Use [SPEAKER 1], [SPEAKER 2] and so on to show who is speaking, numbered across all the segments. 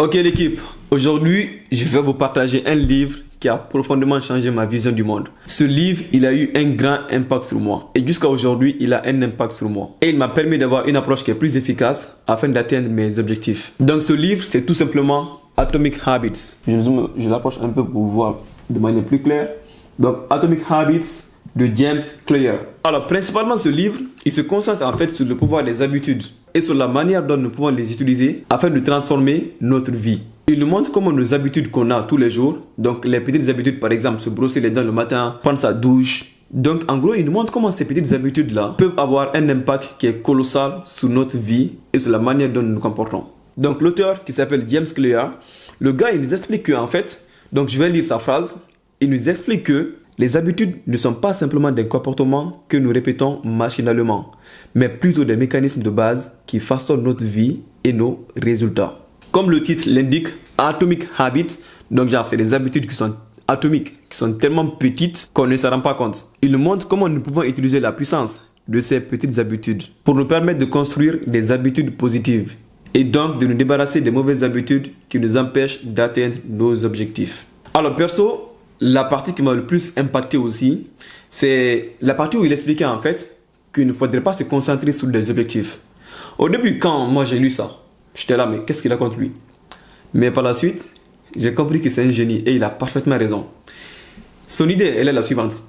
[SPEAKER 1] Ok l'équipe, aujourd'hui je vais vous partager un livre qui a profondément changé ma vision du monde. Ce livre, il a eu un grand impact sur moi et jusqu'à aujourd'hui, il a un impact sur moi. Et il m'a permis d'avoir une approche qui est plus efficace afin d'atteindre mes objectifs. Donc ce livre, c'est tout simplement Atomic Habits. Je l'approche un peu pour voir de manière plus claire. Donc Atomic Habits de James Clear. Alors principalement ce livre, il se concentre en fait sur le pouvoir des habitudes et sur la manière dont nous pouvons les utiliser afin de transformer notre vie. Il nous montre comment nos habitudes qu'on a tous les jours, donc les petites habitudes par exemple se brosser les dents le matin, prendre sa douche. Donc en gros il nous montre comment ces petites habitudes là peuvent avoir un impact qui est colossal sur notre vie et sur la manière dont nous nous comportons. Donc l'auteur qui s'appelle James Clear, le gars il nous explique que en fait, donc je vais lire sa phrase, il nous explique que les habitudes ne sont pas simplement des comportements que nous répétons machinalement, mais plutôt des mécanismes de base qui façonnent notre vie et nos résultats. Comme le titre l'indique, Atomic Habits, donc genre c'est des habitudes qui sont atomiques, qui sont tellement petites qu'on ne s'en rend pas compte. Il nous montre comment nous pouvons utiliser la puissance de ces petites habitudes pour nous permettre de construire des habitudes positives et donc de nous débarrasser des mauvaises habitudes qui nous empêchent d'atteindre nos objectifs. Alors perso, la partie qui m'a le plus impacté aussi, c'est la partie où il expliquait en fait qu'il ne faudrait pas se concentrer sur des objectifs. Au début, quand moi j'ai lu ça, j'étais là, mais qu'est-ce qu'il a contre lui? Mais par la suite, j'ai compris que c'est un génie et il a parfaitement raison. Son idée, elle est la suivante.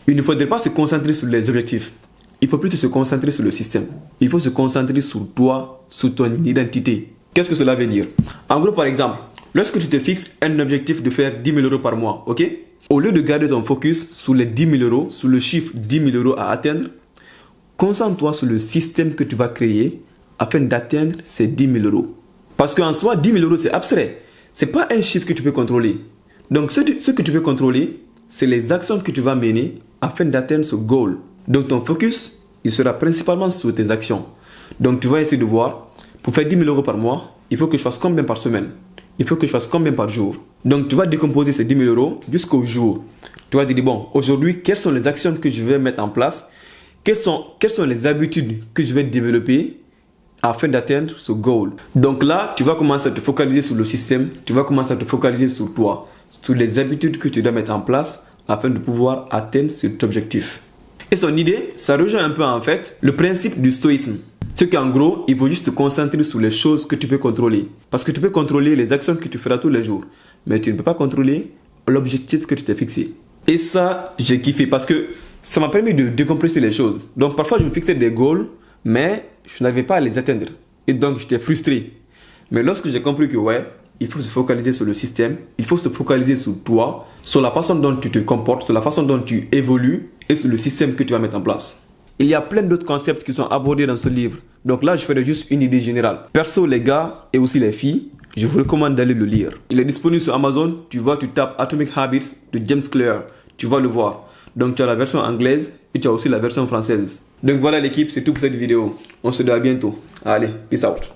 [SPEAKER 1] Il ne faudrait pas se concentrer sur les objectifs. Il faut plutôt se concentrer sur le système. Il faut se concentrer sur toi, sur ton identité. Qu'est-ce que cela veut dire? En gros, par exemple, lorsque tu te fixes un objectif de faire 10 000 euros par mois, ok? Au lieu de garder ton focus sur les 10 000 euros, sur le chiffre 10 000 euros à atteindre, concentre-toi sur le système que tu vas créer afin d'atteindre ces 10 000 euros. Parce qu'en soi, 10 000 euros, c'est abstrait. Ce n'est pas un chiffre que tu peux contrôler. Donc, ce que tu peux contrôler, c'est les actions que tu vas mener afin d'atteindre ce goal. Donc, ton focus, il sera principalement sur tes actions. Donc, tu vas essayer de voir, pour faire 10 000 euros par mois, il faut que je fasse combien par semaine? Il faut que je fasse combien par jour? Donc, tu vas décomposer ces 10 000 euros jusqu'au jour. Tu vas te dire, bon, aujourd'hui, quelles sont les actions que je vais mettre en place? Quelles sont les habitudes que je vais développer afin d'atteindre ce goal? Donc là, tu vas commencer à te focaliser sur le système, tu vas commencer à te focaliser sur toi, sur les habitudes que tu dois mettre en place afin de pouvoir atteindre cet objectif. Et son idée, ça rejoint un peu en fait le principe du stoïcisme. Ce qu'en gros, il faut juste te concentrer sur les choses que tu peux contrôler. Parce que tu peux contrôler les actions que tu feras tous les jours, mais tu ne peux pas contrôler l'objectif que tu t'es fixé. Et ça, j'ai kiffé parce que ça m'a permis de décompresser les choses. Donc parfois, je me fixais des goals, mais je n'arrivais pas à les atteindre. Et donc, j'étais frustré. Mais lorsque j'ai compris que ouais, il faut se focaliser sur le système, il faut se focaliser sur toi, sur la façon dont tu te comportes, sur la façon dont tu évolues et sur le système que tu vas mettre en place. Il y a plein d'autres concepts qui sont abordés dans ce livre. Donc là, je ferai juste une idée générale. Perso, les gars et aussi les filles, je vous recommande d'aller le lire. Il est disponible sur Amazon. Tu vois, tu tapes Atomic Habits de James Clear. Tu vas le voir. Donc tu as la version anglaise et tu as aussi la version française. Donc voilà l'équipe, c'est tout pour cette vidéo. On se dit à bientôt. Allez, peace out.